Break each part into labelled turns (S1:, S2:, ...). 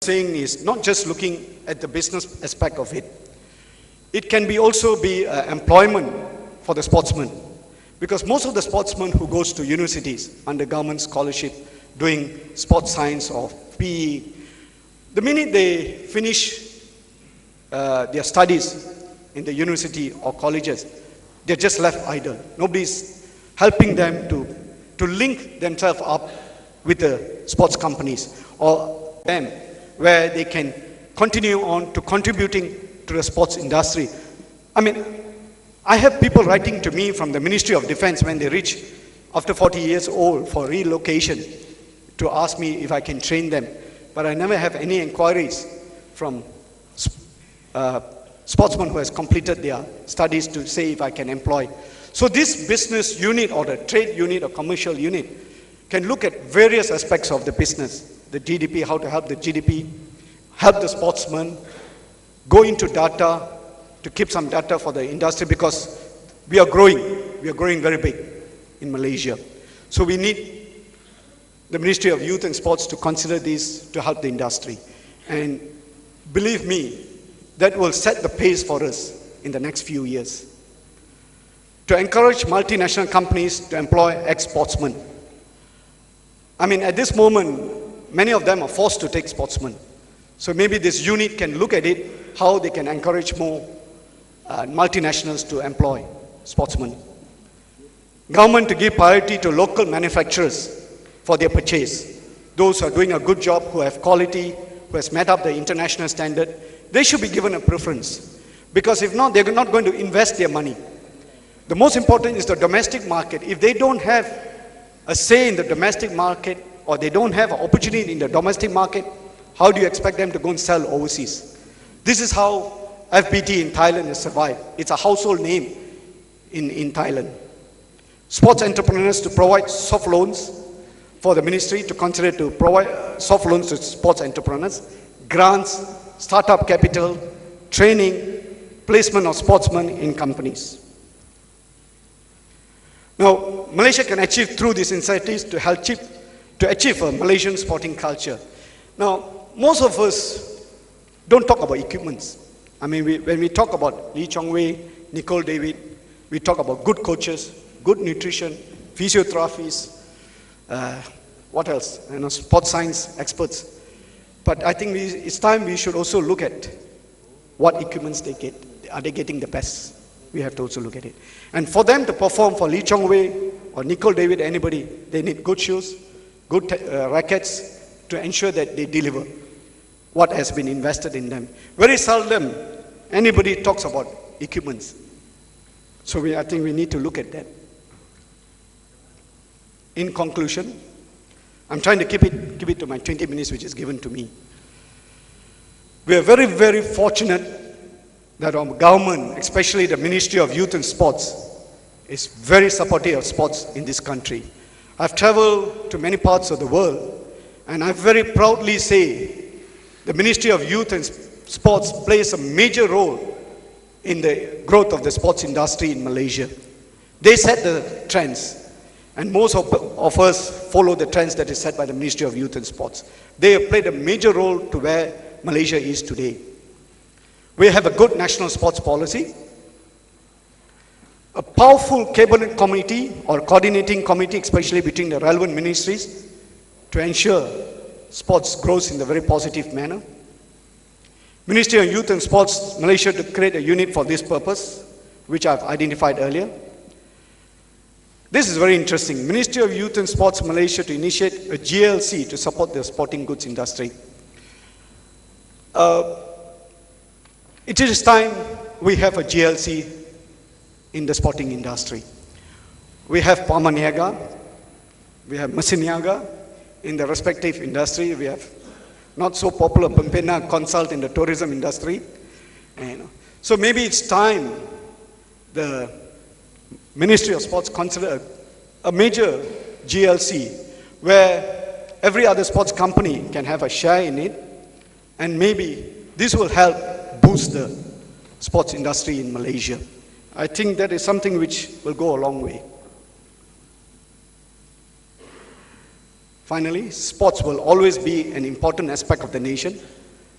S1: saying is not just looking at the business aspect of it. It can be also be employment for the sportsmen, because most of the sportsmen who goes to universities under government scholarship doing sports science or PE, the minute they finish their studies in the university or colleges, they're just left idle. Nobody's helping them to link themselves up with the sports companies or them where they can continue on to contributing to the sports industry. I mean, I have people writing to me from the Ministry of Defense when they reach after 40 years old for relocation to ask me if I can train them. But I never have any inquiries from sportsmen who has completed their studies to say if I can employ. So this business unit or the trade unit or commercial unit can look at various aspects of the business. The GDP, how to help the GDP, help the sportsmen, go into data to keep some data for the industry, because we are growing very big in Malaysia. So we need the Ministry of Youth and Sports to consider this to help the industry. And believe me, that will set the pace for us in the next few years. To encourage multinational companies to employ ex-sportsmen. I mean, at this moment, many of them are forced to take sportsmen. So maybe this unit can look at it, how they can encourage more multinationals to employ sportsmen. Government to give priority to local manufacturers for their purchase. Those who are doing a good job, who have quality, who has met up the international standard, they should be given a preference. Because if not, they're not going to invest their money. The most important is the domestic market. If they don't have a say in the domestic market, or they don't have an opportunity in the domestic market, how do you expect them to go and sell overseas? This is how FPT in Thailand has survived. It's a household name in Thailand. Sports entrepreneurs to provide soft loans for the ministry to consider to provide soft loans to sports entrepreneurs, grants, startup capital, training, placement of sportsmen in companies. Now, Malaysia can achieve through these incentives to achieve a Malaysian sporting culture. Now, most of us don't talk about equipments. I mean, when we talk about Lee Chong Wei, Nicole David, we talk about good coaches, good nutrition, physiotherapists, what else? Sports science experts. But I think it's time we should also look at what equipments they get. Are they getting the best? We have to also look at it. And for them to perform for Lee Chong Wei or Nicole David, anybody, they need good shoes, good rackets to ensure that they deliver what has been invested in them. Very seldom anybody talks about equipments. So I think we need to look at that. In conclusion, I'm trying to keep it to my 20 minutes which is given to me. We are very, very fortunate that our government, especially the Ministry of Youth and Sports, is very supportive of sports in this country. I've traveled to many parts of the world, and I very proudly say the Ministry of Youth and Sports plays a major role in the growth of the sports industry in Malaysia. They set the trends, and most of us follow the trends that is set by the Ministry of Youth and Sports. They have played a major role to where Malaysia is today. We have a good national sports policy, a powerful cabinet committee or coordinating committee, especially between the relevant ministries, to ensure sports grows in a very positive manner. Ministry of Youth and Sports Malaysia to create a unit for this purpose, which I've identified earlier. This is very interesting. Ministry of Youth and Sports Malaysia to initiate a GLC to support the sporting goods industry. It is time we have a GLC in the sporting industry. We have Pamaniaga, we have Masiniaga in the respective industry. We have not so popular Pempena Consult in the tourism industry. So maybe it's time the Ministry of Sports consider a major GLC where every other sports company can have a share in it, and maybe this will help boost the sports industry in Malaysia. I think that is something which will go a long way. Finally, sports will always be an important aspect of the nation.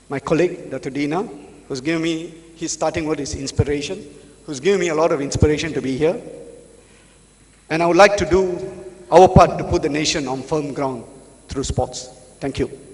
S1: My colleague, Dato Dina, who's given me, his starting word is inspiration, who's given me a lot of inspiration to be here. And I would like to do our part to put the nation on firm ground through sports. Thank you.